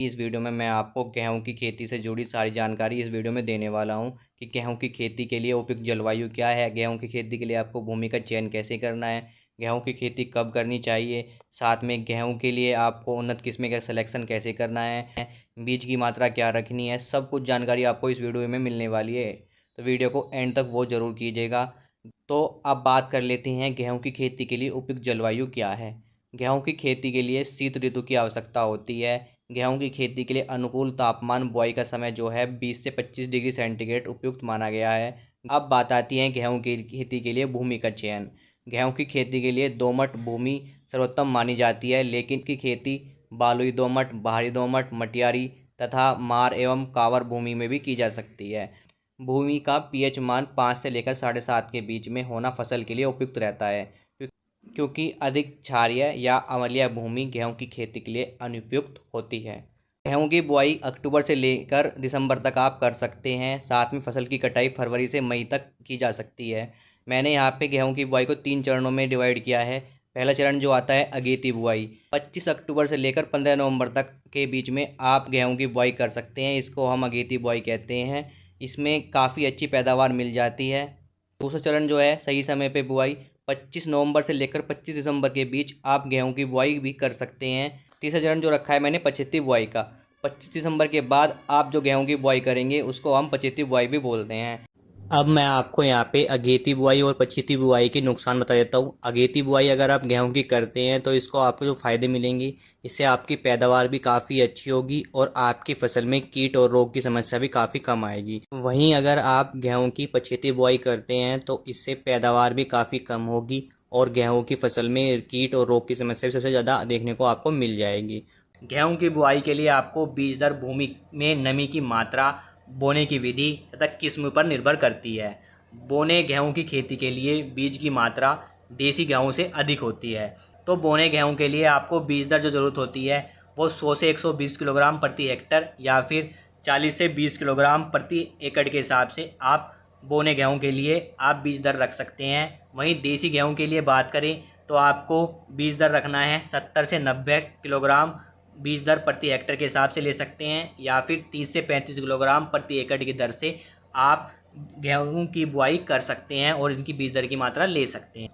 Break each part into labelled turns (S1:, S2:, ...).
S1: इस वीडियो में मैं आपको गेहूं की खेती से जुड़ी सारी जानकारी इस वीडियो में देने वाला हूं कि गेहूं की खेती के लिए उपयुक्त जलवायु क्या है, गेहूं की खेती के लिए आपको भूमि का चयन कैसे करना है, गेहूं की खेती कब करनी चाहिए, साथ में गेहूं के लिए आपको उन्नत किस्में का सिलेक्शन कैसे करना है, बीज की मात्रा क्या रखनी है। सब कुछ जानकारी आपको इस वीडियो में मिलने वाली है, तो वीडियो को एंड तक वो ज़रूर कीजिएगा। तो अब बात कर लेते हैं गेहूं की खेती के लिए उपयुक्त जलवायु क्या है। गेहूं की खेती के लिए शीत ऋतु की आवश्यकता होती है। गेहूं की खेती के लिए अनुकूल तापमान बुआई का समय जो है 20 से 25 डिग्री सेंटीग्रेड उपयुक्त माना गया है। अब बात आती है गेहूं की खेती के लिए भूमि का चयन। गेहूं की खेती के लिए दोमट भूमि सर्वोत्तम मानी जाती है, लेकिन इसकी खेती बालुई दोमट, बाहरी दोमट, मटियारी तथा मार एवं कावर भूमि में भी की जा सकती है। भूमि का पीएच मान 5 से लेकर 7.5 के बीच में होना फसल के लिए उपयुक्त रहता है, क्योंकि अधिक क्षारीय या अम्लीय भूमि गेहूं की खेती के लिए अनुपयुक्त होती है। गेहूं की बुआई अक्टूबर से लेकर दिसंबर तक आप कर सकते हैं। साथ में फसल की कटाई फरवरी से मई तक की जा सकती है। मैंने यहाँ पे गेहूं की बुआई को 3 चरणों में डिवाइड किया है। पहला चरण जो आता है अगेती बुआई, 25 अक्टूबर से लेकर 15 नवंबर तक के बीच में आप गेहूं की बुआई कर सकते हैं। इसको हम अगेती बुआई कहते हैं। इसमें काफ़ी अच्छी पैदावार मिल जाती है। दूसरा चरण जो है सही समय पे बुआई, 25 नवंबर से लेकर 25 दिसंबर के बीच आप गेहूं की बुआई भी कर सकते हैं। तीसरा चरण जो रखा है मैंने पछेती बुआई का, 25 दिसंबर के बाद आप जो गेहूं की बुआई करेंगे उसको हम पछेती बुआई भी बोलते हैं। अब मैं आपको यहाँ पे अगेती बुआई और पछेती बुआई के नुकसान बता देता हूँ। अगेती बुआई अगर आप गेहूं की करते हैं तो इसको आपको जो फ़ायदे मिलेंगे, इससे आपकी पैदावार भी काफ़ी अच्छी होगी और आपकी फसल में कीट और रोग की समस्या भी काफ़ी कम आएगी। वहीं अगर आप गेहूं की पछेती बुआई करते हैं तो इससे पैदावार भी काफ़ी कम होगी और गेहूँ की फसल में कीट और रोग की समस्या भी सबसे ज़्यादा देखने को आपको मिल जाएगी। गेहूं की बुआई के लिए आपको बीज दर, भूमि में नमी की मात्रा, बोने की विधि तथा किस्म पर निर्भर करती है। बोने गेहूं की खेती के लिए बीज की मात्रा देसी गेहूं से अधिक होती है। तो बोने गेहूं के लिए आपको बीज दर जो ज़रूरत होती है वो 100 से 120 किलोग्राम प्रति हेक्टर या फिर 40 से 20 किलोग्राम प्रति एकड़ के हिसाब से आप बोने गेहूं के लिए आप बीज दर रख सकते हैं। वहीं देसी गेहूं के लिए बात करें तो आपको बीज दर रखना है 70 से 90 किलोग्राम बीज दर प्रति हेक्टर के हिसाब से ले सकते हैं, या फिर 30 से 35 किलोग्राम प्रति एकड़ की दर से आप गेहूं की बुआई कर सकते हैं और इनकी बीज दर की मात्रा ले सकते हैं।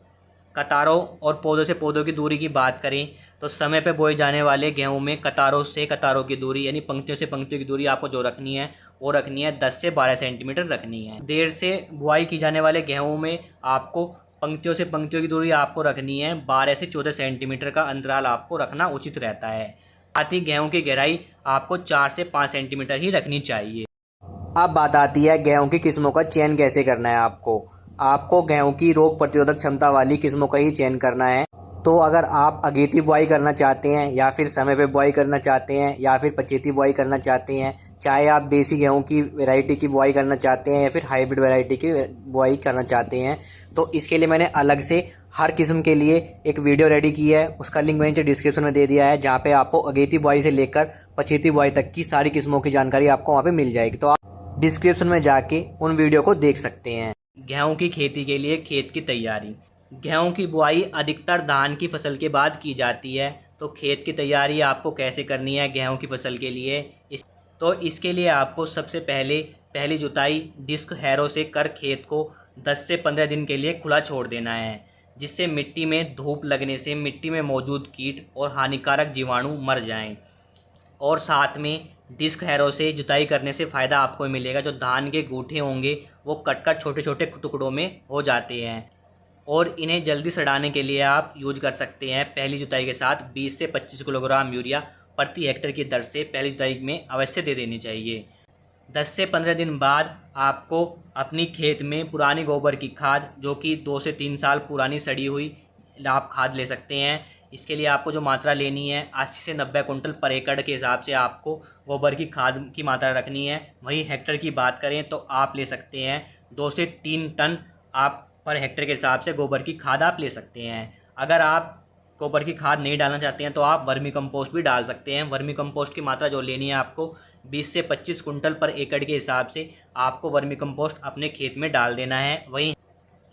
S1: कतारों और पौधों से पौधों की दूरी की बात करें तो समय पर बोए जाने वाले गेहूं में कतारों से कतारों की दूरी यानी पंक्तियों से पंक्तियों की दूरी आपको जो रखनी है वो रखनी है 10 से 12 सेंटीमीटर रखनी है। देर से बुआई की जाने वाले गेहूं में आपको पंक्तियों से पंक्तियों की दूरी आपको रखनी है 12 से 14 सेंटीमीटर का अंतराल आपको रखना उचित रहता है। साथ ही गेहूं की गहराई आपको 4 से 5 सेंटीमीटर ही रखनी चाहिए। अब बात आती है गेहूं की किस्मों का चयन कैसे करना है। आपको गेहूं की रोग प्रतिरोधक क्षमता वाली किस्मों का ही चयन करना है। तो अगर आप अगेती बुआई करना चाहते हैं या फिर समय पे बुआई करना चाहते हैं या फिर पछेती बुआई करना चाहते हैं, चाहे आप देसी गेहूं की वैरायटी की बुआई करना चाहते हैं या फिर हाइब्रिड वैरायटी की बुआई करना चाहते हैं, तो इसके लिए मैंने अलग से हर किस्म के लिए एक वीडियो रेडी की है। उसका लिंक मैंने डिस्क्रिप्शन में दे दिया है, जहाँ पे आपको अगेती बुआई से लेकर पछेती बुआई तक की सारी किस्मों की जानकारी आपको वहाँ पे मिल जाएगी। तो आप डिस्क्रिप्शन में जाके उन वीडियो को देख सकते हैं। गेहूं की खेती के लिए खेत की तैयारी। गेहूं की बुआई अधिकतर धान की फसल के बाद की जाती है। तो खेत की तैयारी आपको कैसे करनी है गेहूं की फसल के लिए, इसके लिए आपको सबसे पहले पहली जुताई डिस्क हैरो से कर खेत को 10 से 15 दिन के लिए खुला छोड़ देना है, जिससे मिट्टी में धूप लगने से मिट्टी में मौजूद कीट और हानिकारक जीवाणु मर जाएं। और साथ में डिस्क हैरो से जुताई करने से फ़ायदा आपको मिलेगा, जो धान के गूठे होंगे वो कट कर छोटे छोटे टुकड़ों में हो जाते हैं और इन्हें जल्दी सड़ाने के लिए आप यूज कर सकते हैं पहली जुताई के साथ 20 से 25 किलोग्राम यूरिया प्रति हेक्टर की दर से पहली जुताई में अवश्य दे देनी चाहिए। 10 से 15 दिन बाद आपको अपनी खेत में पुरानी गोबर की खाद, जो कि 2 से 3 साल पुरानी सड़ी हुई, आप खाद ले सकते हैं। इसके लिए आपको जो मात्रा लेनी है 80 से 90 कुंटल पर एकड़ के हिसाब से आपको गोबर की खाद की मात्रा रखनी है। वहीं हेक्टर की बात करें तो आप ले सकते हैं 2 से 3 टन आप पर हेक्टर के हिसाब से गोबर की खाद आप ले सकते हैं। अगर आप गोबर की खाद नहीं डालना चाहते हैं तो आप वर्मी कंपोस्ट भी डाल सकते हैं। वर्मी कंपोस्ट की मात्रा जो लेनी है आपको 20 से 25 कुंटल पर एकड़ के हिसाब से आपको वर्मी कंपोस्ट अपने खेत में डाल देना है।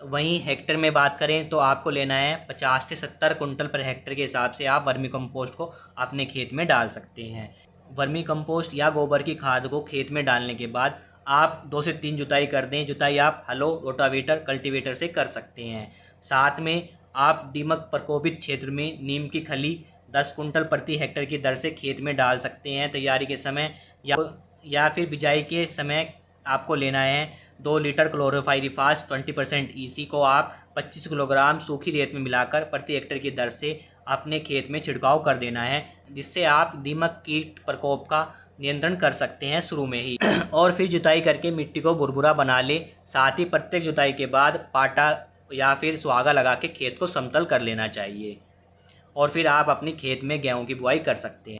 S1: वहीं हेक्टर में बात करें तो आपको लेना है 50 से 70 कुंटल पर हेक्टर के हिसाब से आप वर्मी कंपोस्ट को अपने खेत में डाल सकते हैं। वर्मी कंपोस्ट या गोबर की खाद को खेत में डालने के बाद आप 2 से 3 जुताई कर दें। जुताई आप हलो, रोटावेटर, कल्टीवेटर से कर सकते हैं। साथ में आप दीमक प्रकोपित क्षेत्र में नीम की खली 10 कुंटल प्रति हेक्टेयर की दर से खेत में डाल सकते हैं। तैयारी के समय या फिर बिजाई के समय आपको लेना है 2 लीटर क्लोरोफाइरिफास 20% ईसी को आप 25 किलोग्राम सूखी रेत में मिलाकर प्रति हेक्टेयर की दर से अपने खेत में छिड़काव कर देना है, जिससे आप दीमक कीट प्रकोप का नियंत्रण कर सकते हैं शुरू में ही। और फिर जुताई करके मिट्टी को भुरभुरा बना ले। साथ ही प्रत्येक जुताई के बाद पाटा या फिर सुहागा लगा के खेत को समतल कर लेना चाहिए और फिर आप अपनी खेत में गेहूं की बुआई कर सकते हैं।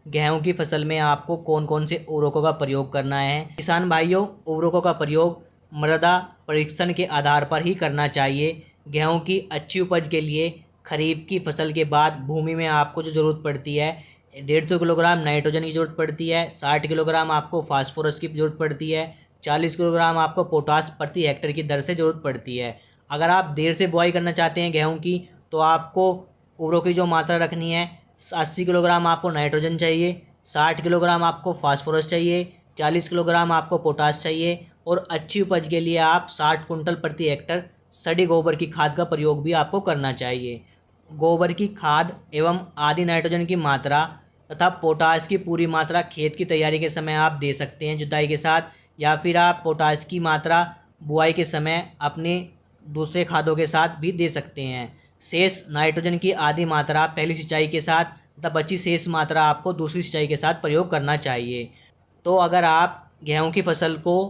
S1: गेहूं की फसल में आपको कौन कौन से उर्वरकों का प्रयोग करना है? किसान भाइयों, उर्वरकों का प्रयोग मृदा परीक्षण के आधार पर ही करना चाहिए। गेहूं की अच्छी उपज के लिए खरीफ की फसल के बाद भूमि में आपको जो ज़रूरत पड़ती है 150 किलोग्राम नाइट्रोजन की ज़रूरत पड़ती है, 60 किलोग्राम आपको फास्फोरस की ज़रूरत पड़ती है, 40 किलोग्राम आपको पोटास प्रति हेक्टेयर की दर से ज़रूरत पड़ती है। अगर आप देर से बुआई करना चाहते हैं गेहूँ की, तो आपको उर्वरकों की जो मात्रा रखनी है 80 किलोग्राम आपको नाइट्रोजन चाहिए, 60 किलोग्राम आपको फास्फोरस चाहिए, 40 किलोग्राम आपको पोटास चाहिए और अच्छी उपज के लिए आप 60 कुंटल प्रति हेक्टेयर सड़ी गोबर की खाद का प्रयोग भी आपको करना चाहिए। गोबर की खाद एवं आदि नाइट्रोजन की मात्रा तथा पोटास की पूरी मात्रा खेत की तैयारी के समय आप दे सकते हैं जुताई के साथ, या फिर आप पोटास की मात्रा बुआई के समय अपने दूसरे खादों के साथ भी दे सकते हैं। शेष नाइट्रोजन की आधी मात्रा पहली सिंचाई के साथ तथा बची शेष मात्रा आपको दूसरी सिंचाई के साथ प्रयोग करना चाहिए। तो अगर आप गेहूं की फसल को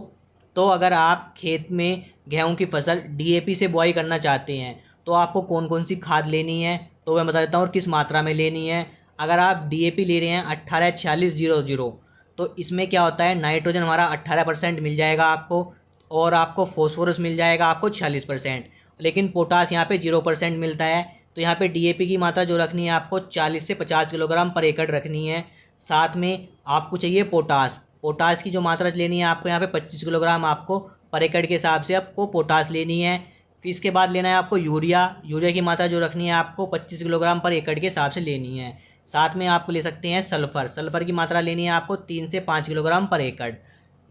S1: अगर आप खेत में गेहूं की फसल डीएपी से बुआई करना चाहते हैं तो आपको कौन कौन सी खाद लेनी है तो मैं बता देता हूँ और किस मात्रा में लेनी है। अगर आप डीएपी ले रहे हैं 18-46-00, तो इसमें क्या होता है, नाइट्रोजन हमारा 18% मिल जाएगा आपको और आपको फॉस्फोरस मिल जाएगा आपको 46%, लेकिन पोटास यहाँ पे 0% मिलता है। तो यहाँ पे डीएपी की मात्रा जो रखनी है आपको 40 से 50 किलोग्राम पर एकड़ रखनी है। साथ में आपको चाहिए पोटास की जो मात्रा लेनी है आपको यहाँ पे 25 किलोग्राम आपको पर एकड़ के हिसाब से आपको पोटास लेनी है। फिर इसके बाद लेना है आपको यूरिया की मात्रा जो रखनी है आपको 25 किलोग्राम पर एकड़ के हिसाब से लेनी है। साथ में आप ले सकते हैं सल्फ़र की मात्रा लेनी है आपको 3 से 5 किलोग्राम पर एकड़।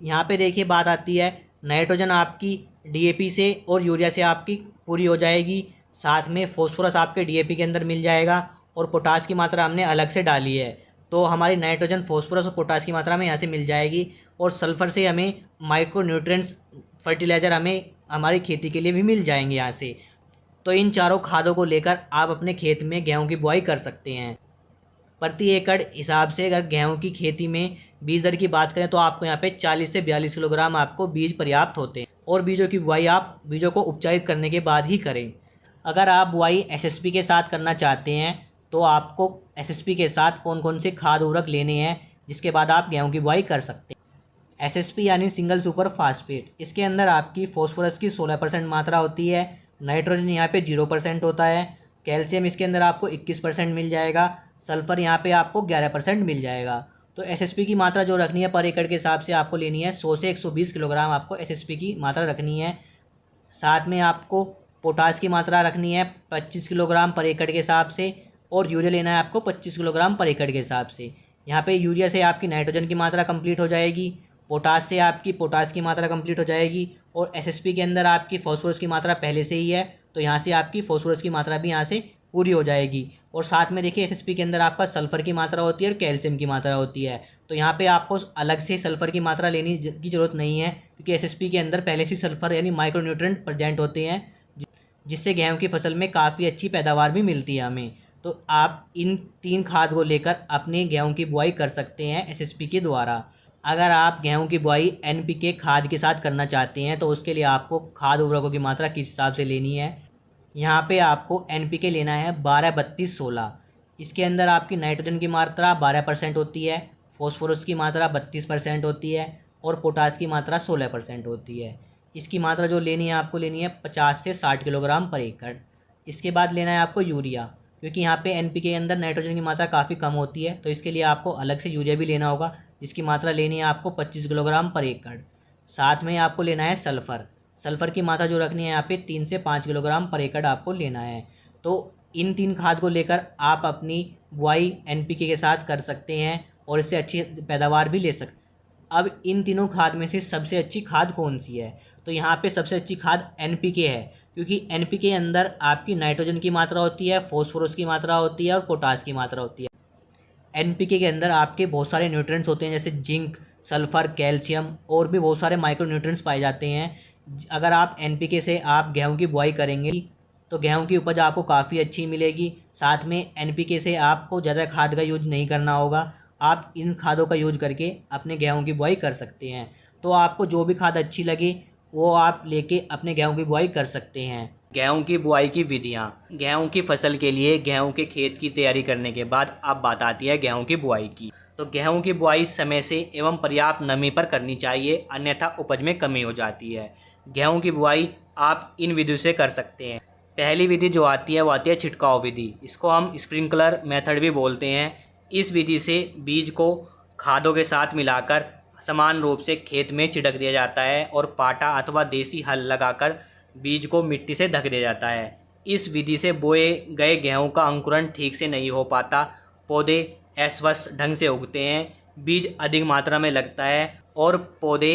S1: यहाँ पे देखिए बात आती है, नाइट्रोजन आपकी डीएपी से और यूरिया से आपकी पूरी हो जाएगी। साथ में फॉस्फोरस आपके डीएपी के अंदर मिल जाएगा और पोटास की मात्रा हमने अलग से डाली है, तो हमारी नाइट्रोजन, फॉस्फोरस और पोटास की मात्रा हमें यहाँ से मिल जाएगी। और सल्फ़र से हमें माइक्रो न्यूट्रिएंट्स फर्टिलाइज़र हमें हमारी खेती के लिए भी मिल जाएंगे यहाँ से। तो इन चारों खादों को लेकर आप अपने खेत में गेहूँ की बुआई कर सकते हैं। प्रति एकड़ हिसाब से अगर गेहूं की खेती में बीज दर की बात करें तो आपको यहाँ पे 40 से 42 किलोग्राम आपको बीज पर्याप्त होते हैं और बीजों की बुआई आप बीजों को उपचारित करने के बाद ही करें। अगर आप बुआई एसएसपी के साथ करना चाहते हैं तो आपको एसएसपी के साथ कौन कौन से खाद उर्वरक लेने हैं जिसके बाद आप गेहूँ की बुआई कर सकते हैं। एसएसपी यानी सिंगल सुपर फास्फेट, इसके अंदर आपकी फॉस्फोरस की 16% मात्रा होती है, नाइट्रोजन यहाँ पे 0% होता है, कैल्शियम इसके अंदर आपको 21% मिल जाएगा, सल्फ़र यहाँ पे आपको 11% मिल जाएगा। तो एसएसपी की मात्रा जो रखनी है पर एकड़ के हिसाब से आपको लेनी है 100 से 120 किलोग्राम आपको एसएसपी की मात्रा रखनी है। साथ में आपको पोटास की मात्रा रखनी है 25 किलोग्राम पर एकड़ के हिसाब से और यूरिया लेना है आपको 25 किलोग्राम पर एकड़ के हिसाब से। यहाँ पे यूरिया से आपकी नाइट्रोजन की मात्रा कंप्लीट हो जाएगी, पोटास से आपकी पोटास की मात्रा कंप्लीट हो जाएगी और एसएसपी के अंदर आपकी फॉस्फोरस की मात्रा पहले से ही है, तो यहाँ से आपकी फॉस्फोरस की मात्रा भी यहाँ से पूरी हो जाएगी। और साथ में देखिए एसएसपी के अंदर आपका सल्फ़र की मात्रा होती है और कैल्शियम की मात्रा होती है, तो यहाँ पे आपको अलग से सल्फ़र की मात्रा लेने की ज़रूरत नहीं है क्योंकि एसएसपी के अंदर पहले से सल्फ़र यानी माइक्रो न्यूट्रिएंट प्रेजेंट होते हैं, जिससे गेहूँ की फसल में काफ़ी अच्छी पैदावार भी मिलती है हमें। तो आप इन 3 खाद को लेकर अपने गेहूँ की बुआई कर सकते हैं एसएसपी के द्वारा। अगर आप गेहूं की बुआई एनपीके खाद के साथ करना चाहते हैं तो उसके लिए आपको खाद उर्वरकों की मात्रा किस हिसाब से लेनी है। यहाँ पे आपको एनपीके लेना है 12-32-16। इसके अंदर आपकी नाइट्रोजन की मात्रा 12% होती है, फॉस्फोरस की मात्रा 32% होती है और पोटास की मात्रा 16% होती है। इसकी मात्रा जो लेनी है आपको लेनी है 50 से 60 किलोग्राम पर एकड़। इसके बाद लेना है आपको यूरिया, क्योंकि यहाँ पे एनपीके के अंदर नाइट्रोजन की मात्रा काफ़ी कम होती है, तो इसके लिए आपको अलग से यूरिया भी लेना होगा, जिसकी मात्रा लेनी है आपको 25 किलोग्राम पर एकड़। साथ में आपको लेना है सल्फ़र की मात्रा जो रखनी है यहाँ पे 3 से 5 किलोग्राम पर एकड़ आपको लेना है। तो इन 3 खाद को लेकर आप अपनी बुआई एनपीके के साथ कर सकते हैं
S2: और इससे अच्छी पैदावार भी ले सकते। अब इन तीनों खाद में से सबसे अच्छी खाद कौन सी है? तो यहाँ पे सबसे अच्छी खाद एनपीके है, क्योंकि एनपीके के अंदर आपकी नाइट्रोजन की मात्रा होती है, फॉस्फोरस की मात्रा होती है और पोटास की मात्रा होती है। एनपीके के अंदर आपके बहुत सारे न्यूट्रिएंट्स होते हैं, जैसे जिंक, सल्फर, कैल्शियम और भी बहुत सारे माइक्रो न्यूट्रिएंट्स पाए जाते हैं। अगर आप एनपीके से आप गेहूं की बुआई करेंगे तो गेहूं की उपज आपको काफ़ी अच्छी मिलेगी। साथ में एनपीके से आपको ज़्यादा खाद का यूज नहीं करना होगा। आप इन खादों का यूज करके अपने गेहूं की बुआई कर सकते हैं। तो आपको जो भी खाद अच्छी लगे वो आप लेके अपने गेहूं की बुआई कर सकते हैं।
S1: गेहूं की बुआई की विधियां। गेहूं की फसल के लिए गेहूं के खेत की तैयारी करने के बाद अब बात आती है गेहूं की बुआई की। तो गेहूं की बुआई समय से एवं पर्याप्त नमी पर करनी चाहिए, अन्यथा उपज में कमी हो जाती है। गेहूं की बुआई आप इन विधियों से कर सकते हैं। पहली विधि जो आती है वो आती है छिड़काव विधि। इसको हम स्प्रिंकलर मेथड भी बोलते हैं। इस विधि से बीज को खादों के साथ मिलाकर समान रूप से खेत में छिड़क दिया जाता है और पाटा अथवा देसी हल लगाकर बीज को मिट्टी से ढक दिया जाता है। इस विधि से बोए गए गेहूं का अंकुरण ठीक से नहीं हो पाता, पौधे अस्वस्थ ढंग से उगते हैं, बीज अधिक मात्रा में लगता है और पौधे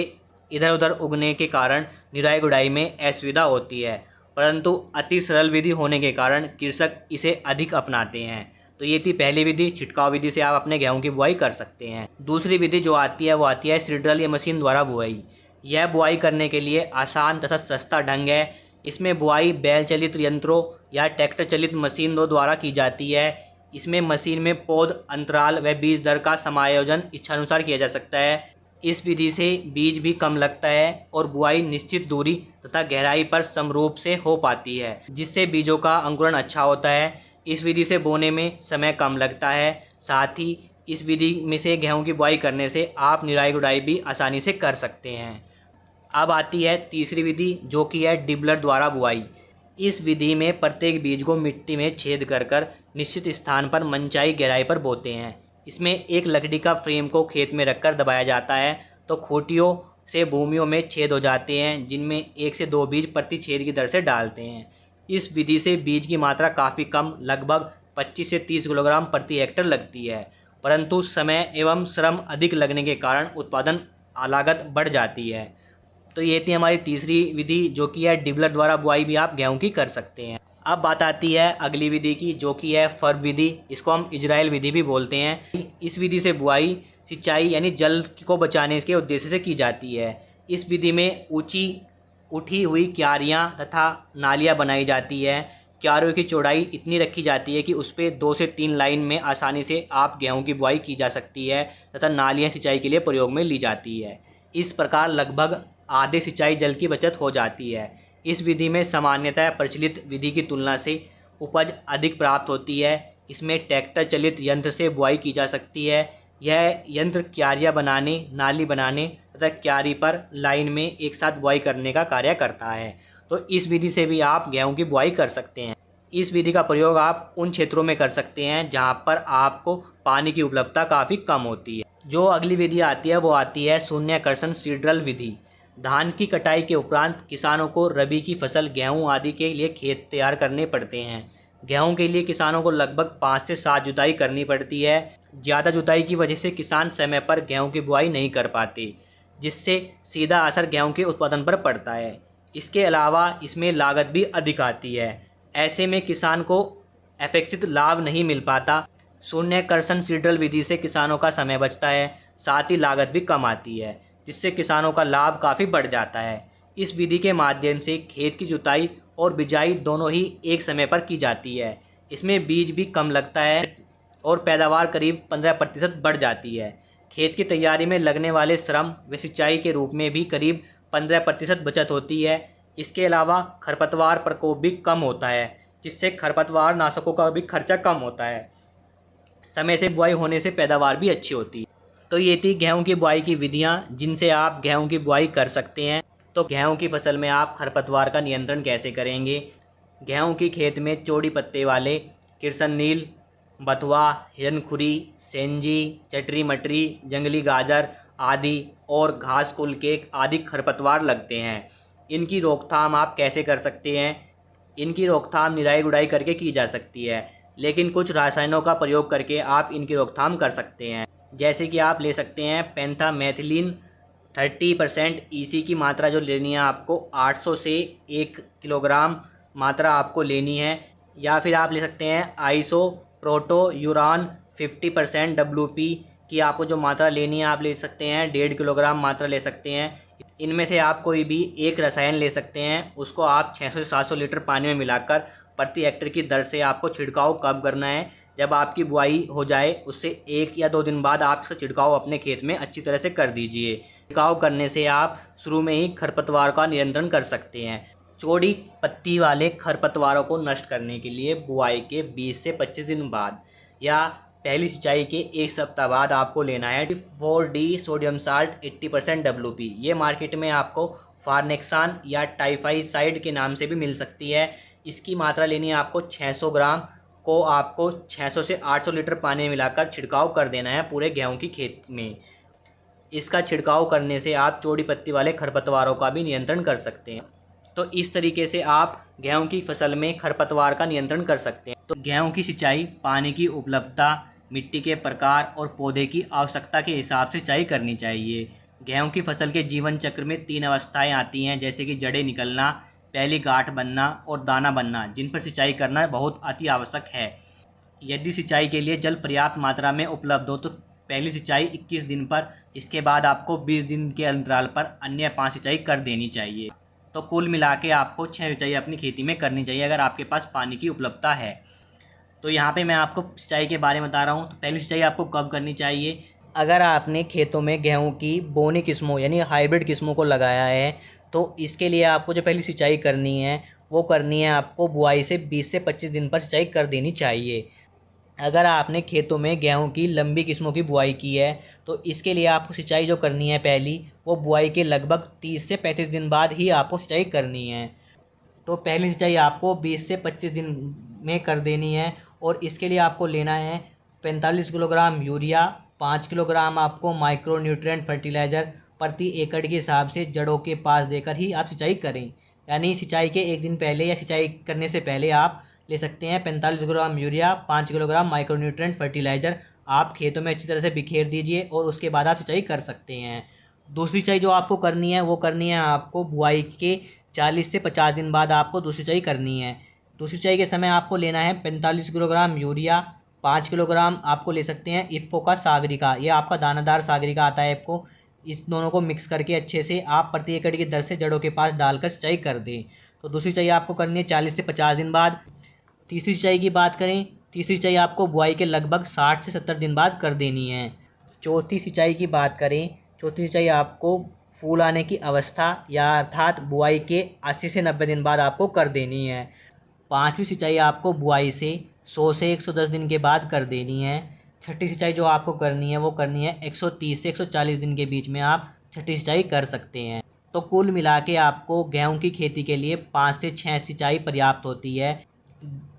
S1: इधर उधर उगने के कारण निराई गुड़ाई में असुविधा होती है। परंतु अति सरल विधि होने के कारण कृषक इसे अधिक अपनाते हैं। तो ये थी पहली विधि। छिड़काव विधि से आप अपने गेहूं की बुआई कर सकते हैं। दूसरी विधि जो आती है वो आती है सीडरल या मशीन द्वारा बुआई। यह बुआई करने के लिए आसान तथा सस्ता ढंग है। इसमें बुआई बैल चलित यंत्रों या ट्रैक्टर चलित मशीनों द्वारा की जाती है। इसमें मशीन में पौध अंतराल व बीज दर का समायोजन इच्छानुसार किया जा सकता है। इस विधि से बीज भी कम लगता है और बुआई निश्चित दूरी तथा गहराई पर समरूप से हो पाती है, जिससे बीजों का अंकुरण अच्छा होता है। इस विधि से बोने में समय कम लगता है। साथ ही इस विधि में से गेहूं की बुआई करने से आप निराई गुड़ाई भी आसानी से कर सकते हैं। अब आती है तीसरी विधि जो कि है डिबलर द्वारा बुआई। इस विधि में प्रत्येक बीज को मिट्टी में छेद कर कर निश्चित स्थान पर मनचाही गहराई पर बोते हैं। इसमें एक लकड़ी का फ्रेम को खेत में रखकर दबाया जाता है तो खूंटियों से भूमियों में छेद हो जाते हैं, जिनमें 1 से 2 बीज प्रति छेद की दर से डालते हैं। इस विधि से बीज की मात्रा काफ़ी कम, लगभग 25 से 30 किलोग्राम प्रति हेक्टेयर लगती है, परंतु समय एवं श्रम अधिक लगने के कारण उत्पादन लागत बढ़ जाती है। तो ये थी हमारी तीसरी विधि जो कि है डिबलर द्वारा बुआई भी आप गेहूं की कर सकते हैं। अब बात आती है अगली विधि की जो कि है फर्व विधि। इसको हम इजराइल विधि भी बोलते हैं। इस विधि से बुआई सिंचाई यानी जल को बचाने के उद्देश्य से की जाती है। इस विधि में ऊंची उठी हुई क्यारियां तथा नालियां बनाई जाती है। क्यारियों की चौड़ाई इतनी रखी जाती है कि उस पर 2 से 3 लाइन में आसानी से आप गेहूं की बुआई की जा सकती है तथा नालियां सिंचाई के लिए प्रयोग में ली जाती है। इस प्रकार लगभग आधे सिंचाई जल की बचत हो जाती है। इस विधि में सामान्यतः प्रचलित विधि की तुलना से उपज अधिक प्राप्त होती है। इसमें ट्रैक्टर चलित यंत्र से बुआई की जा सकती है। यह यंत्र क्यारियां बनाने, नाली बनाने तथा क्यारी पर लाइन में एक साथ बुआई करने का कार्य करता है। तो इस विधि से भी आप गेहूं की बुआई कर सकते हैं। इस विधि का प्रयोग आप उन क्षेत्रों में कर सकते हैं जहां पर आपको पानी की उपलब्धता काफ़ी कम होती है। जो अगली विधि आती है वो आती है शून्याकर्षण सीडरल विधि। धान की कटाई के उपरांत किसानों को रबी की फसल गेहूं आदि के लिए खेत तैयार करने पड़ते हैं। गेहूं के लिए किसानों को लगभग 5 से 7 जुताई करनी पड़ती है। ज़्यादा जुताई की वजह से किसान समय पर गेहूं की बुआई नहीं कर पाते, जिससे सीधा असर गेहूं के उत्पादन पर पड़ता है। इसके अलावा इसमें लागत भी अधिक आती है। ऐसे में किसान को अपेक्षित लाभ नहीं मिल पाता। शून्याकर्षण सीडरल विधि से किसानों का समय बचता है, साथ ही लागत भी कम आती है, जिससे किसानों का लाभ काफ़ी बढ़ जाता है। इस विधि के माध्यम से खेत की जुताई और बिजाई दोनों ही एक समय पर की जाती है। इसमें बीज भी कम लगता है और पैदावार करीब 15% बढ़ जाती है। खेत की तैयारी में लगने वाले श्रम व सिंचाई के रूप में भी करीब 15% बचत होती है। इसके अलावा खरपतवार प्रकोप भी कम होता है, जिससे खरपतवार नाशकों का भी खर्चा कम होता है। समय से बुआई होने से पैदावार भी अच्छी होती है। तो ये थी गेहूं की बुआई की विधियां जिनसे आप गेहूं की बुआई कर सकते हैं। तो गेहूं की फसल में आप खरपतवार का नियंत्रण कैसे करेंगे? गेहूं की खेत में चौड़ी पत्ते वाले किरसन नील, बथुआ, हिरनखुरी, सेंजी, चटरी मटरी, जंगली गाजर आदि और घास कुल के आदि खरपतवार लगते हैं। इनकी रोकथाम आप कैसे कर सकते हैं? इनकी रोकथाम निराई गुड़ाई करके की जा सकती है, लेकिन कुछ रसायनों का प्रयोग करके आप इनकी रोकथाम कर सकते हैं।
S2: जैसे कि आप ले सकते हैं पेंथामेथिलीन 30% ईसी की मात्रा जो लेनी है आपको 800 से 1 किलोग्राम मात्रा आपको लेनी है। या फिर आप ले सकते हैं आइसो प्रोटोयूरान 50% WP की आपको जो मात्रा लेनी है आप ले सकते हैं 1.5 किलोग्राम मात्रा ले सकते हैं। इनमें से आप कोई भी एक रसायन ले सकते हैं, उसको आप 600 से 700 लीटर पानी में मिलाकर प्रति हेक्टेयर की दर से आपको छिड़काव कब करना है, जब आपकी बुआई हो जाए उससे 1 या 2 दिन बाद आप इसका छिड़काव अपने खेत में अच्छी तरह से कर दीजिए। छिड़काव करने से आप शुरू में ही खरपतवार का नियंत्रण कर सकते हैं। चौड़ी पत्ती वाले खरपतवारों को नष्ट करने के लिए बुआई के 20 से 25 दिन बाद या पहली सिंचाई के 1 सप्ताह बाद आपको लेना है 4D सोडियम साल्ट 80% WP। ये मार्केट में आपको फार्नेक्सान या टाइफाइसाइड के नाम से भी मिल सकती है। इसकी मात्रा लेनी है आपको 600 ग्राम को आपको 600 से 800 लीटर पानी में मिलाकर छिड़काव कर देना है पूरे गेहूं की खेत में। इसका छिड़काव करने से आप चौड़ी पत्ती वाले खरपतवारों का भी नियंत्रण कर सकते हैं। तो इस तरीके से आप गेहूं की फसल में खरपतवार का नियंत्रण कर सकते हैं। तो गेहूं की सिंचाई पानी की उपलब्धता, मिट्टी के प्रकार और पौधे की आवश्यकता के हिसाब से सिंचाई करनी चाहिए। गेहूं की फसल के जीवन चक्र में 3 अवस्थाएं आती हैं, जैसे कि जड़ें निकलना, पहली गांठ बनना और दाना बनना, जिन पर सिंचाई करना बहुत अति आवश्यक है। यदि सिंचाई के लिए जल पर्याप्त मात्रा में उपलब्ध हो तो पहली सिंचाई 21 दिन पर, इसके बाद आपको 20 दिन के अंतराल पर अन्य 5 सिंचाई कर देनी चाहिए। तो कुल मिला के आपको 6 सिंचाई अपनी खेती में करनी चाहिए अगर आपके पास पानी की उपलब्धता है। तो यहाँ पे मैं आपको सिंचाई के बारे में बता रहा हूँ। तो पहली सिंचाई आपको कब करनी चाहिए? अगर आपने खेतों में गेहूं की बोनी किस्मों यानी हाइब्रिड किस्मों को लगाया है तो इसके लिए आपको जो पहली सिंचाई करनी है वो करनी है आपको बुआई से 20 से 25 दिन पर सिंचाई कर देनी चाहिए। अगर आपने खेतों में गेहूं की लंबी किस्मों की बुआई की है तो इसके लिए आपको सिंचाई जो करनी है पहली, वो बुआई के लगभग 30 से 35 दिन बाद ही आपको सिंचाई करनी है। तो पहली सिंचाई आपको 20 से 25 दिन में कर देनी है और इसके लिए आपको लेना है 45 किलोग्राम यूरिया, 5 किलोग्राम आपको माइक्रो न्यूट्रिएंट फर्टिलाइज़र प्रति एकड़ के हिसाब से जड़ों के पास देकर ही आप सिंचाई करें। यानी सिंचाई के 1 दिन पहले या सिंचाई करने से पहले आप ले सकते हैं 45 gram urea, 5 kilogram micro nutrient fertiliser आप खेतों में अच्छी तरह से बिखेर दीजिए और उसके बाद आप सिंचाई कर सकते हैं। दूसरी सिंचाई जो आपको करनी है वो करनी है आपको बुआई के 40 से 50 दिन बाद आपको दूसरी सिंचाई करनी है। दूसरी सिंचाई के समय आपको लेना है 45 किलोग्राम यूरिया, 5 किलोग्राम आपको ले सकते हैं इफ़्को का सागरिका, ये आपका दानादार सागरिका आता है आपको। इस दोनों को मिक्स करके अच्छे से आप प्रति एकड़ की दर से जड़ों के पास डालकर सिंचाई कर दें। तो दूसरी सिंचाई आपको करनी है 40 से 50 दिन बाद। तीसरी सिंचाई की बात करें, तीसरी सिंचाई आपको बुआई के लगभग 60 से 70 दिन बाद कर देनी है। चौथी सिंचाई की बात करें, चौथी सिंचाई आपको फूल आने की अवस्था या अर्थात बुआई के 80 से 90 दिन बाद आपको कर देनी है। पाँचवीं सिंचाई आपको बुआई से 100 से 110 दिन के बाद कर देनी है। छठी सिंचाई जो आपको करनी है वो करनी है 130 से 140 दिन के बीच में आप छठी सिंचाई कर सकते हैं। तो कुल मिला के आपको गेहूं की खेती के लिए 5 से 6 सिंचाई पर्याप्त होती है।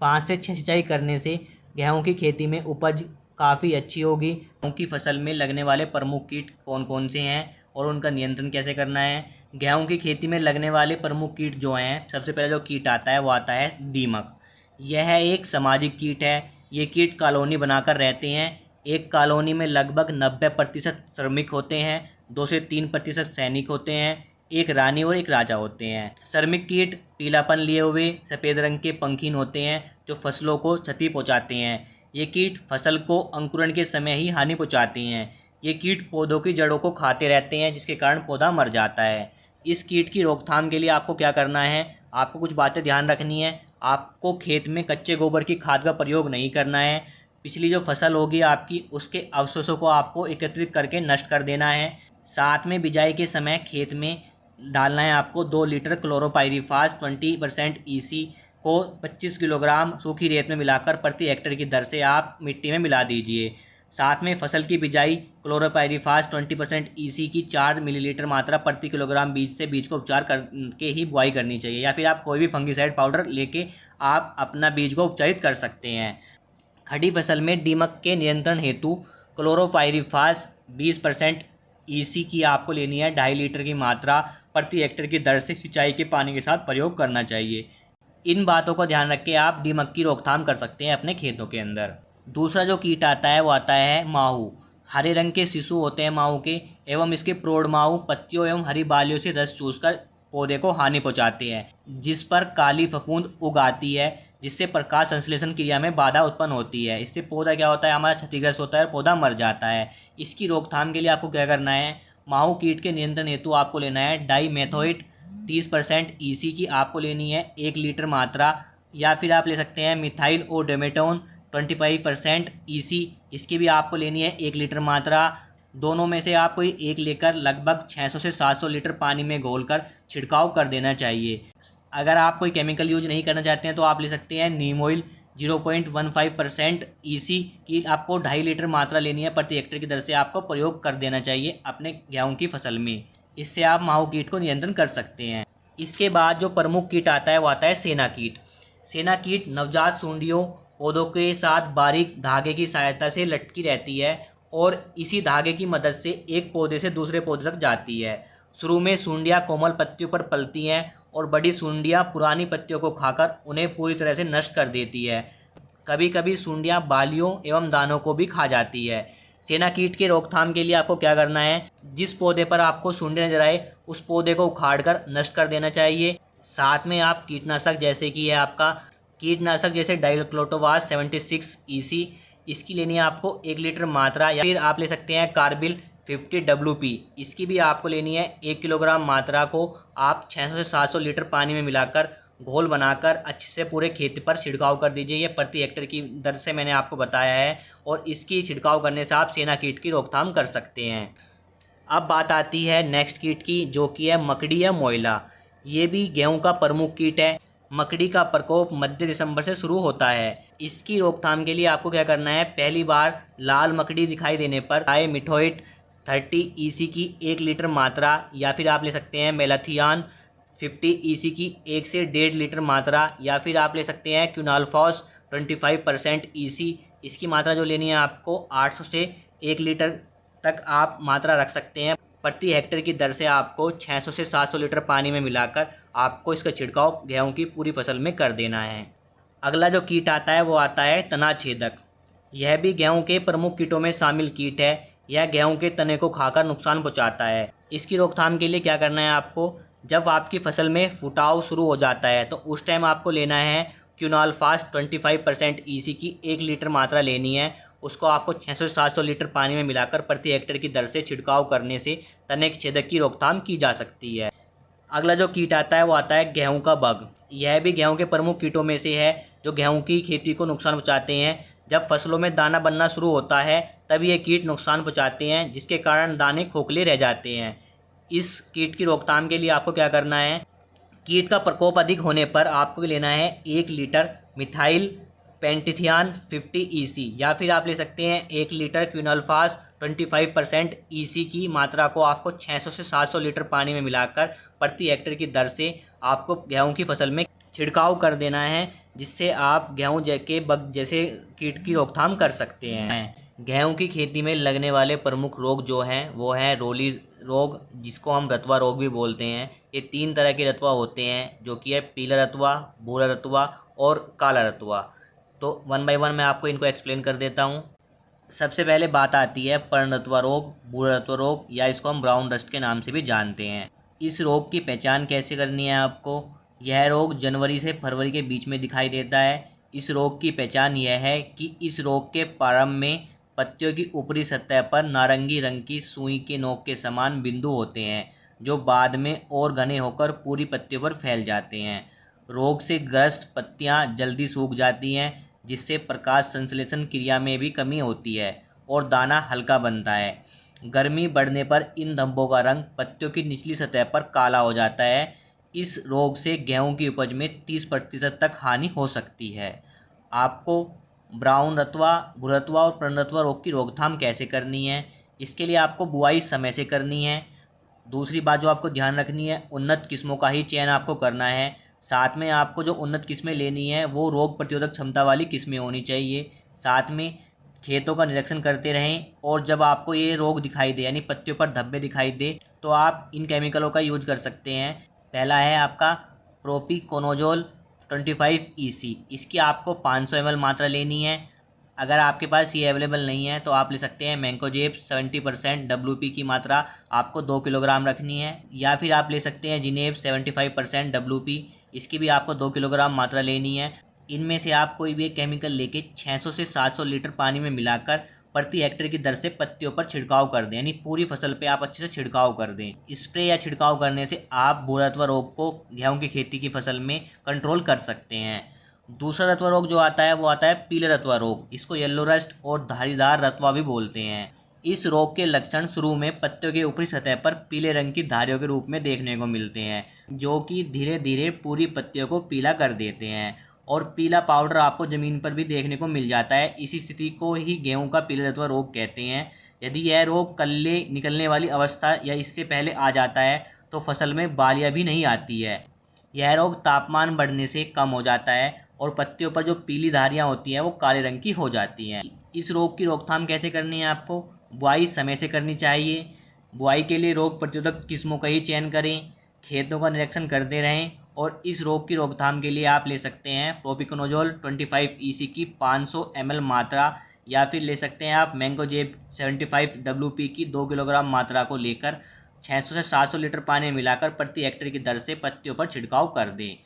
S2: 5 से 6 सिंचाई करने से गेहूं की खेती में उपज काफ़ी अच्छी होगी। गेहूं की फसल में लगने वाले प्रमुख कीट कौन कौन से हैं और उनका नियंत्रण कैसे करना है? गेहूं की खेती में लगने वाले प्रमुख कीट जो हैं, सबसे पहले जो कीट आता है वो आता है दीमक। यह एक सामाजिक कीट है। ये कीट कॉलोनी बनाकर रहते हैं। एक कॉलोनी में लगभग 90% श्रमिक होते हैं, 2 से 3% सैनिक होते हैं, एक रानी और एक राजा होते हैं। श्रमिक कीट पीलापन लिए हुए सफ़ेद रंग के पंखीन होते हैं जो फसलों को क्षति पहुंचाते हैं। ये कीट फसल को अंकुरण के समय ही हानि पहुंचाते हैं। ये कीट पौधों की जड़ों को खाते रहते हैं जिसके कारण पौधा मर जाता है। इस कीट की रोकथाम के लिए आपको क्या करना है? आपको कुछ बातें ध्यान रखनी है। आपको खेत में कच्चे गोबर की खाद का प्रयोग नहीं करना है। पिछली जो फसल होगी आपकी उसके अवशेषों को आपको एकत्रित करके नष्ट कर देना है। साथ में बिजाई के समय खेत में डालना है आपको 2 लीटर क्लोरोपाइरीफास 20% ईसी को 25 किलोग्राम सूखी रेत में मिलाकर प्रति हेक्टेयर की दर से आप मिट्टी में मिला दीजिए। साथ में फसल की बिजाई क्लोरोपाइरीफास 20% ईसी की 4 मिलीलीटर मात्रा प्रति किलोग्राम बीज से बीज को उपचार करके ही बुआई करनी चाहिए, या फिर आप कोई भी फंगिसाइड पाउडर लेके आप अपना बीज को उपचारित कर सकते हैं। खड़ी फसल में दीमक के नियंत्रण हेतु क्लोरोपाइरीफास 20% ईसी की आपको लेनी है 2.5 लीटर की मात्रा प्रति हेक्टेयर की दर से सिंचाई के पानी के साथ प्रयोग करना चाहिए। इन बातों को ध्यान रख के आप दीमक की रोकथाम कर सकते हैं अपने खेतों के अंदर। दूसरा जो कीट आता है वो आता है माहू। हरे रंग के शिशु होते हैं माऊ के, एवं इसके प्रौढ़ माऊ पत्तियों एवं हरी बालियों से रस चूसकर पौधे को हानि पहुंचाते हैं, जिस पर काली फफूंद उग आती है, जिससे प्रकाश संश्लेषण क्रिया में बाधा उत्पन्न होती है। इससे पौधा क्या होता है, हमारा क्षतिग्रस्त होता है और पौधा मर जाता है। इसकी रोकथाम के लिए आपको क्या करना है, माहू कीट के नियंत्रण हेतु आपको लेना है डाईमेथोइट 30% ईसी की आपको लेनी है 1 लीटर मात्रा, या फिर आप ले सकते हैं मिथाइल और डेमेटोन 25% ईसी, इसकी भी आपको लेनी है 1 लीटर मात्रा। दोनों में से आप कोई एक लेकर लगभग 600 से 700 लीटर पानी में घोलकर छिड़काव कर देना चाहिए। अगर आप कोई केमिकल यूज नहीं करना चाहते हैं तो आप ले सकते हैं नीम ऑयल 0.15% ईसी की आपको 2.5 लीटर मात्रा लेनी है प्रति हेक्टेयर की दर से आपको प्रयोग कर देना चाहिए अपने गेहूं की फसल में। इससे आप माहू कीट को नियंत्रण कर सकते हैं। इसके बाद जो प्रमुख कीट आता है वो आता है सेना कीट। सेना कीट नवजात सूंडियों पौधों के साथ बारीक धागे की सहायता से लटकी रहती है और इसी धागे की मदद से एक पौधे से दूसरे पौधे तक जाती है। शुरू में सूंडियाँ कोमल पत्तियों पर पलती हैं और बड़ी सूंडियाँ पुरानी पत्तियों को खाकर उन्हें पूरी तरह से नष्ट कर देती है। कभी कभी सूंडियाँ बालियों एवं दानों को भी खा जाती है। सेना कीट के रोकथाम के लिए आपको क्या करना है, जिस पौधे पर आपको सूंडी नजर आए उस पौधे को उखाड़कर नष्ट कर देना चाहिए। साथ में आप कीटनाशक जैसे कि है आपका कीटनाशक जैसे डाइक्लोटोवास 76 ईसी, इसकी लेनी है आपको 1 लीटर मात्रा, या फिर आप ले सकते हैं कार्बिल 50 WP, इसकी भी आपको लेनी है 1 किलोग्राम मात्रा को आप 600 से 700 लीटर पानी में मिलाकर घोल बनाकर अच्छे से पूरे खेत पर छिड़काव कर दीजिए। ये प्रति हेक्टेयर की दर से मैंने आपको बताया है और इसकी छिड़काव करने से आप सेना कीट की रोकथाम कर सकते हैं। अब बात आती है नेक्स्ट कीट की, जो कि है मकड़ी या मोइला। ये भी गेहूं का प्रमुख कीट है। मकड़ी का प्रकोप मध्य दिसंबर से शुरू होता है। इसकी रोकथाम के लिए आपको क्या करना है, पहली बार लाल मकड़ी दिखाई देने पर डाईमेथोइट 30 ईसी की 1 लीटर मात्रा, या फिर आप ले सकते हैं मेलाथियान 50 ईसी की 1 से 1.5 लीटर मात्रा, या फिर आप ले सकते हैं क्विनाल्फॉस 25% ईसी, इसकी मात्रा जो लेनी है आपको 800 से 1 लीटर तक आप मात्रा रख सकते हैं। प्रति हेक्टेयर की दर से आपको 600 से 700 लीटर पानी में मिलाकर आपको इसका छिड़काव गेहूं की पूरी फसल में कर देना है। अगला जो कीट आता है वो आता है तना छेदक। यह भी गेहूं के प्रमुख कीटों में शामिल कीट है। यह गेहूं के तने को खाकर नुकसान पहुंचाता है। इसकी रोकथाम के लिए क्या करना है आपको, जब आपकी फसल में फुटाव शुरू हो जाता है तो उस टाइम आपको लेना है क्विनाल्फास 25% ईसी की 1 लीटर मात्रा लेनी है। उसको आपको 600 से 700 लीटर पानी में मिलाकर प्रति हेक्टेयर की दर से छिड़काव करने से तने छेदक की रोकथाम की जा सकती है। अगला जो कीट आता है वो आता है गेहूं का बग। यह भी गेहूं के प्रमुख कीटों में से है जो गेहूं की खेती को नुकसान पहुंचाते हैं। जब फसलों में दाना बनना शुरू होता है तब ये कीट नुकसान पहुंचाते हैं, जिसके कारण दाने खोखले रह जाते हैं। इस कीट की रोकथाम के लिए आपको क्या करना है, कीट का प्रकोप अधिक होने पर आपको लेना है 1 लीटर मिथाइल पेंटिथियान 50 ईसी, या फिर आप ले सकते हैं 1 लीटर क्विनाल्फास 25% ईसी की मात्रा को आपको 600 से 700 लीटर पानी में मिलाकर प्रति हेक्टेयर की दर से आपको गेहूं की फसल में छिड़काव कर देना है, जिससे आप गेहूं के बग जैसे कीट की रोकथाम कर सकते हैं। गेहूं की खेती में लगने वाले प्रमुख रोग जो हैं वो हैं रोली रोग, जिसको हम रतवा रोग भी बोलते हैं। ये 3 तरह के रतवा होते हैं, जो कि है पीला रतवा, भूरा रतवा और काला रतवा। तो 1 बाय 1 मैं आपको इनको एक्सप्लेन कर देता हूँ। सबसे पहले बात आती है पर्णरत्वा रोग, भूरा रत्वा रोग, या इसको हम ब्राउन रस्ट के नाम से भी जानते हैं। इस रोग की पहचान कैसे करनी है आपको, यह रोग जनवरी से फरवरी के बीच में दिखाई देता है। इस रोग की पहचान यह है कि इस रोग के प्रारंभ में पत्तियों की ऊपरी सतह पर नारंगी रंग की सुई के नोक के समान बिंदु होते हैं, जो बाद में और घने होकर पूरी पत्तियों पर फैल जाते हैं। रोग से ग्रस्त पत्तियां जल्दी सूख जाती हैं, जिससे प्रकाश संश्लेषण क्रिया में भी कमी होती है और दाना हल्का बनता है। गर्मी बढ़ने पर इन धब्बों का रंग पत्तियों की निचली सतह पर काला हो जाता है। इस रोग से गेहूं की उपज में 30% तक हानि हो सकती है। आपको ब्राउन रतवा, भूरा रतवा और पर्णरत्वा रोग की रोकथाम कैसे करनी है, इसके लिए आपको बुआई समय से करनी है। दूसरी बात जो आपको ध्यान रखनी है, उन्नत किस्मों का ही चयन आपको करना है। साथ में आपको जो उन्नत किस्में लेनी है वो रोग प्रतिरोधक क्षमता वाली किस्में होनी चाहिए। साथ में खेतों का निरीक्षण करते रहें, और जब आपको ये रोग दिखाई दे यानी पत्तियों पर धब्बे दिखाई दे तो आप इन केमिकलों का यूज कर सकते हैं। पहला है आपका प्रोपिकोनोजोल 25 ईसी, इसकी आपको 500 ml मात्रा लेनी है। अगर आपके पास ये अवेलेबल नहीं है तो आप ले सकते हैं मैंकोजेब 70% WP की मात्रा आपको 2 किलोग्राम रखनी है, या फिर आप ले सकते हैं जिनेब 75% WP, इसकी भी आपको 2 किलोग्राम मात्रा लेनी है। इनमें से आप कोई भी एक केमिकल लेके 600 से 700 लीटर पानी में मिलाकर प्रति हेक्टेयर की दर से पत्तियों पर छिड़काव कर दें, यानी पूरी फसल पे आप अच्छे से छिड़काव कर दें। स्प्रे या छिड़काव करने से आप भूरा रतुआ रोग को गेहूं की खेती की फसल में कंट्रोल कर सकते हैं। दूसरा रतुआ रोग जो आता है वो आता है पीले रतुआ रोग। इसको येलो रस्ट और धारीदार रतुआ भी बोलते हैं। इस रोग के लक्षण शुरू में पत्तियों की ऊपरी सतह पर पीले रंग की धारियों के रूप में देखने को मिलते हैं, जो कि धीरे धीरे पूरी पत्तियों को पीला कर देते हैं और पीला पाउडर आपको ज़मीन पर भी देखने को मिल जाता है। इसी स्थिति को ही गेहूं का पीले रतुआ रोग कहते हैं। यदि यह रोग कल्ले निकलने वाली अवस्था या इससे पहले आ जाता है तो फसल में बालियाँ भी नहीं आती है। यह रोग तापमान बढ़ने से कम हो जाता है और पत्तियों पर जो पीली धारियाँ होती हैं वो काले रंग की हो जाती हैं। इस रोग की रोकथाम कैसे करनी है? आपको बुआई समय से करनी चाहिए। बुआई के लिए रोग प्रतिरोधक किस्मों का ही चयन करें। खेतों का निरीक्षण करते रहें और इस रोग की रोकथाम के लिए आप ले सकते हैं प्रोपिकोनोजोल 25 EC की 500 ml मात्रा, या फिर ले सकते हैं आप मैंकोजेब 75 WP की 2 किलोग्राम मात्रा को लेकर 600 से 700 लीटर पानी में मिलाकर प्रति हेक्टेयर की दर से पत्तियों पर छिड़काव कर दें।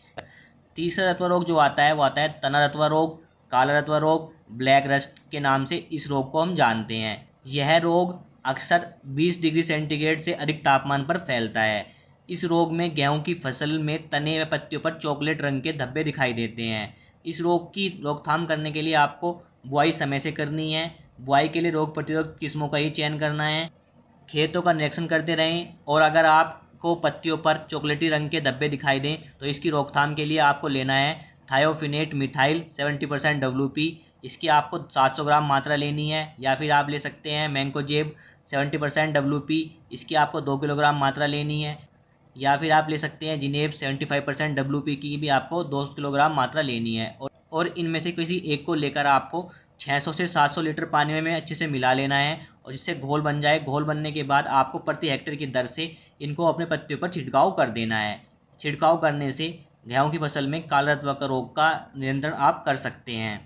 S2: तीसरा रतुआ रोग जो आता है वो आता है तना रतुआ रोग, काला रतुआ रोग, ब्लैक रस्ट के नाम से इस रोग को हम जानते हैं। यह रोग अक्सर 20 डिग्री सेंटीग्रेड से अधिक तापमान पर फैलता है। इस रोग में गेहूं की फसल में तने व पत्तियों पर चॉकलेट रंग के धब्बे दिखाई देते हैं। इस रोग की रोकथाम करने के लिए आपको बुआई समय से करनी है। बुआई के लिए रोग प्रतिरोधक किस्मों का ही चयन करना है। खेतों का निरीक्षण करते रहें और अगर आपको पत्तियों पर चॉकलेटी रंग के धब्बे दिखाई दें तो इसकी रोकथाम के लिए आपको लेना है थायोफिनेट मिथाइल 70% WP। इसकी आपको 700 ग्राम मात्रा लेनी है, या फिर आप ले सकते हैं मैंकोजेब 70% WP। इसकी आपको 2 किलोग्राम मात्रा लेनी है, या फिर आप ले सकते हैं जिनेब 75% WP की भी आपको 2 किलोग्राम मात्रा लेनी है। और इनमें से किसी एक को लेकर आपको 600 से 700 लीटर पानी में अच्छे से मिला लेना है और जिससे घोल बन जाए। घोल बनने के बाद आपको प्रति हेक्टेयर की दर से इनको अपने पत्तियों पर छिड़काव कर देना है। छिड़काव करने से गेहूं की फसल में काला रतुआ का रोग का नियंत्रण आप कर सकते हैं।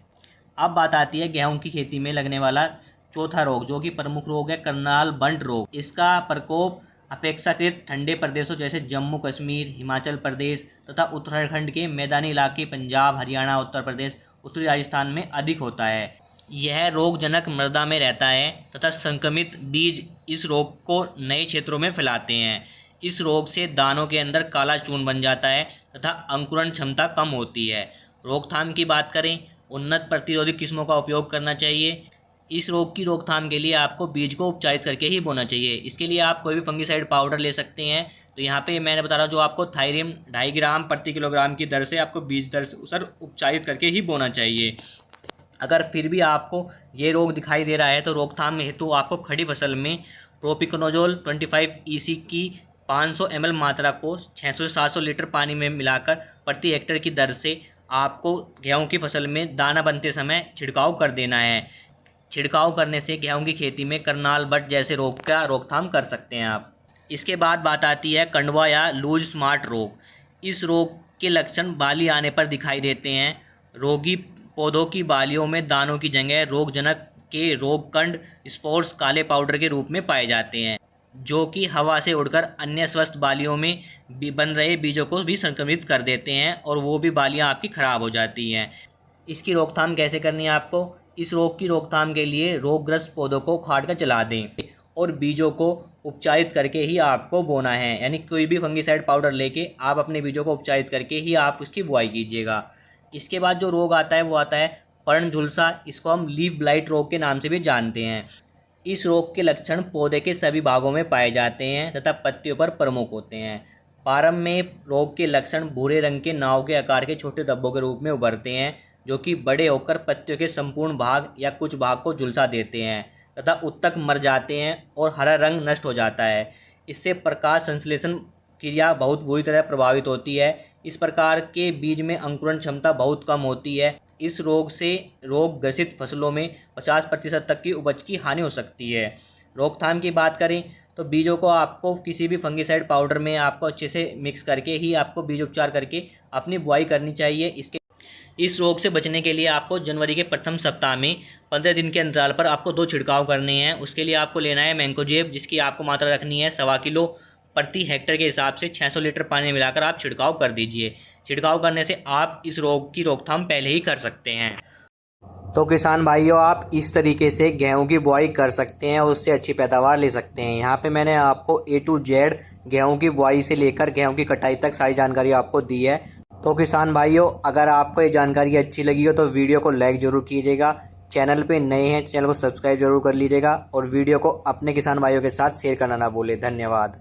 S2: अब बात आती है गेहूं की खेती में लगने वाला चौथा रोग, जो कि प्रमुख रोग है करनाल बंट रोग। इसका प्रकोप अपेक्षाकृत ठंडे प्रदेशों जैसे जम्मू कश्मीर, हिमाचल प्रदेश तथा उत्तराखंड के मैदानी इलाके, पंजाब, हरियाणा, उत्तर प्रदेश, उत्तरी राजस्थान में अधिक होता है। यह रोगजनक मृदा में रहता है तथा संक्रमित बीज इस रोग को नए क्षेत्रों में फैलाते हैं। इस रोग से दानों के अंदर काला चूर्ण बन जाता है तथा अंकुरण क्षमता कम होती है। रोकथाम की बात करें, उन्नत प्रतिरोधी किस्मों का उपयोग करना चाहिए। इस रोग की रोकथाम के लिए आपको बीज को उपचारित करके ही बोना चाहिए। इसके लिए आप कोई भी फंगिसाइड पाउडर ले सकते हैं। तो यहाँ पे मैंने बता रहा हूँ, जो आपको थायरिम 2.5 ग्राम प्रति किलोग्राम की दर से आपको बीज दर से सर उपचारित करके ही बोना चाहिए। अगर फिर भी आपको ये रोग दिखाई दे रहा है तो रोकथाम हेतु आपको खड़ी फसल में प्रोपिकोनोजोल 25 EC की 500 ml मात्रा को 600 से 700 लीटर पानी में मिलाकर प्रति हेक्टेयर की दर से आपको गेहूं की फसल में दाना बनते समय छिड़काव कर देना है। छिड़काव करने से गेहूं की खेती में करनाल बट जैसे रोग का रोकथाम कर सकते हैं आप। इसके बाद बात आती है कंडवा या लूज स्मार्ट रोग। इस रोग के लक्षण बाली आने पर दिखाई देते हैं। रोगी पौधों की बालियों में दानों की जगह रोगजनक के रोगकंड स्पोर्स काले पाउडर के रूप में पाए जाते हैं, जो कि हवा से उड़कर अन्य स्वस्थ बालियों में बन रहे बीजों को भी संक्रमित कर देते हैं और वो भी बालियां आपकी ख़राब हो जाती हैं। इसकी रोकथाम कैसे करनी है आपको? इस रोग की रोकथाम के लिए रोगग्रस्त पौधों को उखाड़ कर जला दें और बीजों को उपचारित करके ही आपको बोना है। यानी कोई भी फंगिसाइड पाउडर लेके आप अपने बीजों को उपचारित करके ही आप उसकी बुआई कीजिएगा। इसके बाद जो रोग आता है वो आता है पर्ण झुलसा। इसको हम लीफ ब्लाइट रोग के नाम से भी जानते हैं। इस रोग के लक्षण पौधे के सभी भागों में पाए जाते हैं तथा पत्तियों पर प्रमुख होते हैं। प्रारंभ में रोग के लक्षण भूरे रंग के नाव के आकार के छोटे धब्बों के रूप में उभरते हैं, जो कि बड़े होकर पत्तियों के संपूर्ण भाग या कुछ भाग को झुलसा देते हैं तथा उत्तक मर जाते हैं और हरा रंग नष्ट हो जाता है। इससे प्रकाश संश्लेषण क्रिया बहुत बुरी तरह प्रभावित होती है। इस प्रकार के बीज में अंकुरण क्षमता बहुत कम होती है। इस रोग से रोग ग्रसित फसलों में 50% तक की उपज की हानि हो सकती है। रोकथाम की बात करें तो बीजों को आपको किसी भी फंगिसाइड पाउडर में आपको अच्छे से मिक्स करके ही आपको बीज उपचार करके अपनी बुआई करनी चाहिए। इस रोग से बचने के लिए आपको जनवरी के प्रथम सप्ताह में 15 दिन के अंतराल पर आपको 2 छिड़काव करने हैं। उसके लिए आपको लेना है मैंकोजेब, जिसकी आपको मात्रा रखनी है 1.25 किलो प्रति हेक्टेयर के हिसाब से। 600 लीटर पानी में मिलाकर आप छिड़काव कर दीजिए। छिड़काव करने से आप इस रोग की रोकथाम पहले ही कर सकते हैं।
S1: तो किसान भाइयों, आप इस तरीके से गेहूं की बुआई कर सकते हैं और उससे अच्छी पैदावार ले सकते हैं। यहाँ पे मैंने आपको A to Z गेहूं की बुआई से लेकर गेहूं की कटाई तक सारी जानकारी आपको दी है। तो किसान भाइयों, अगर आपको ये जानकारी अच्छी लगी हो तो वीडियो को लाइक ज़रूर कीजिएगा। चैनल पे नए हैं तो चैनल को सब्सक्राइब जरूर कर लीजिएगा और वीडियो को अपने किसान भाइयों के साथ शेयर करना ना भूलें। धन्यवाद।